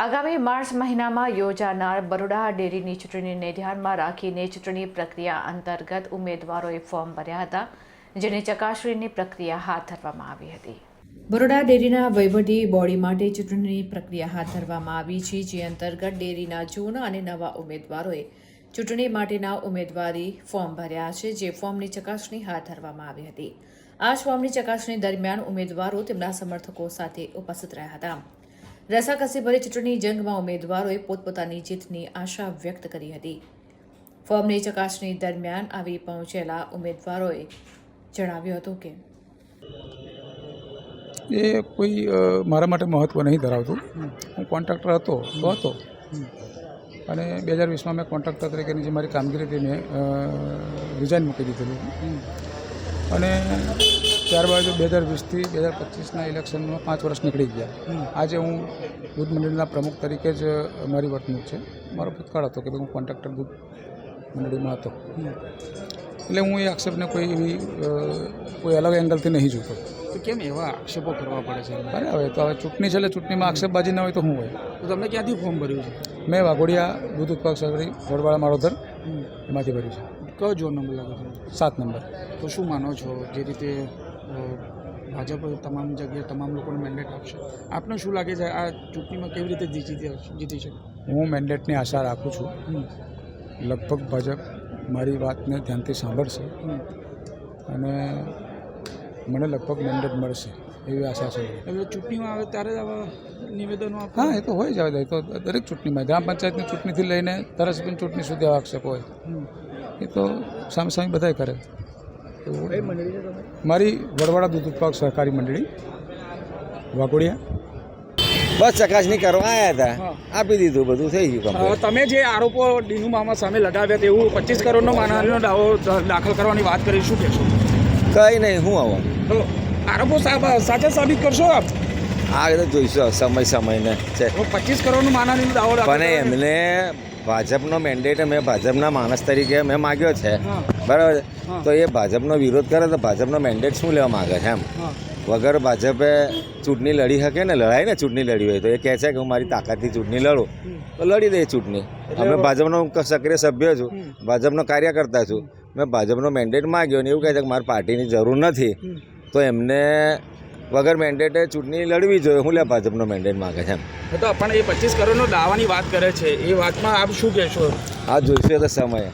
આગામી માર્ચ મહિનામાં યોજાનાર બરોડા ડેરીની ચૂંટણીને ધ્યાનમાં રાખીને ચૂંટણી પ્રક્રિયા અંતર્ગત ઉમેદવારોએ ફોર્મ ભર્યા હતા, જેની ચકાસણીની પ્રક્રિયા હાથ ધરવામાં આવી હતી. બરોડા ડેરીના વહીવટી બોડી માટે ચૂંટણીની પ્રક્રિયા હાથ ધરવામાં આવી છે, જે અંતર્ગત ડેરીના જૂના અને નવા ઉમેદવારોએ ચૂંટણી માટેના ઉમેદવારી ફોર્મ ભર્યા છે, જે ફોર્મની ચકાસણી હાથ ધરવામાં આવી હતી. આ ફોર્મની ચકાસણી દરમિયાન ઉમેદવારો તેમના સમર્થકો સાથે ઉપસ્થિત રહ્યા હતા. રસાકસીભરી ચૂંટણી જંગમાં ઉમેદવારોએ પોતપોતાની જીતની આશા વ્યક્ત કરી હતી. ફોર્મની ચકાસણી દરમિયાન આવી પહોંચેલા ઉમેદવારોએ જણાવ્યું હતું કે એ કોઈ મારા માટે મહત્ત્વ નહીં ધરાવતું. હું કોન્ટ્રાક્ટર હતો તો હતો અને 2020માં મેં કોન્ટ્રાક્ટર તરીકેની જે મારી કામગીરી હતી મેં રિઝાઇન મૂકી દીધેલું અને ત્યારબાદ 2020થી 2025ના ઇલેક્શનમાં 5 વર્ષ નીકળી ગયા. આજે હું દૂધ મંડળીના પ્રમુખ તરીકે જ મારી વર્તણૂક છે. મારો ભૂતકાળ હતો કે હું કોન્ટ્રાક્ટર દૂધ મંડળીમાં હતો, એટલે હું એ આક્ષેપને કોઈ અલગ એંગલથી નહીં જોતો. તો કેમ એવા આક્ષેપો કરવા પડે છે? અરે હવે તો હવે ચૂંટણી છે એટલે ચૂંટણીમાં આક્ષેપબાજી ના હોય તો શું હોય? તો તમે ક્યાંથી ફોર્મ ભર્યું છે? મેં વાઘોડિયા દૂધ ઉત્પાદક સહકારી ગોળવાળા માળોદર એમાંથી ભર્યું છે. કયો જોર નંબર લાગે છે? 7 નંબર. તો શું માનો છો, જે રીતે ભાજપ તમામ જગ્યાએ તમામ લોકોને મેન્ડેટ આપશે, આપને શું લાગે છે આ ચૂંટણીમાં કેવી રીતે જીતી શકે? હું મેન્ડેટની આશા રાખું છું. લગભગ ભાજપ મારી વાતને ધ્યાનથી સાંભળશે અને મને લગભગ મેન્ડેટ મળશે એવી આશા છે. એટલે ચૂંટણીમાં આવે ત્યારે જ આવા નિવેદનો આપે? હા, એ તો હોય જ. આવે તો દરેક ચૂંટણીમાં ગ્રામ પંચાયતની ચૂંટણીથી લઈને ધારાસભ્યની ચૂંટણી સુધી આવા આક્ષેપ હોય. એ તો સામે સામે બધાય કરે. કઈ મંડળી છે તમે? મારી વડવાડા દૂધ ઉત્પાદક સહકારી મંડળી વાઘોડિયા. બસ ચકાસણી કરવા આવ્યા હતા, આપી દીધું, બધું થઈ ગયું. તમે જે આરોપો ડીનુ મામા સામે લગાવ્યા તેવું 25 કરોડનો માનહાનિનો દાવો દાખલ કરવાની વાત કરી, શું કહેશો? કંઈ નહીં, હું આવો તો આરોપો સાચા સાબિત કરશો આપ? આ તો જોઈશું સમયને છે. 25 કરોડનો માનહાનિનો દાવો પણ એમને ભાજપનો મેન્ડેટ મેં ભાજપના માણસ તરીકે મેં માગ્યો છે, બરાબર. તો એ ભાજપનો વિરોધ કરે તો ભાજપનો મેન્ડેટ શું લેવા માગે છે? એમ વગર ભાજપે ચૂંટણી લડી શકે ને, લડાય ને ચૂંટણી લડી હોય તો એ કહે છે કે હું મારી તાકાતથી ચૂંટણી લડું તો લડી દે ચૂંટણી. અમે ભાજપનો સક્રિય સભ્ય છું, ભાજપનો કાર્યકર્તા છું. મેં ભાજપનો મેન્ડેટ માગ્યો ને એવું કહે છે કે મારી પાર્ટીની જરૂર નથી, તો એમને વગર મેન્ડેટે ચૂંટણી લડવી જોઈએ. હું લે ભાજપનો મેન્ડેટ માગે છે એમ. તો પણ એ 25 કરોડનો દાવાની વાત કરે છે, એ વાતમાં આપ શું કહેશો? આ જોઈશું તો સમય.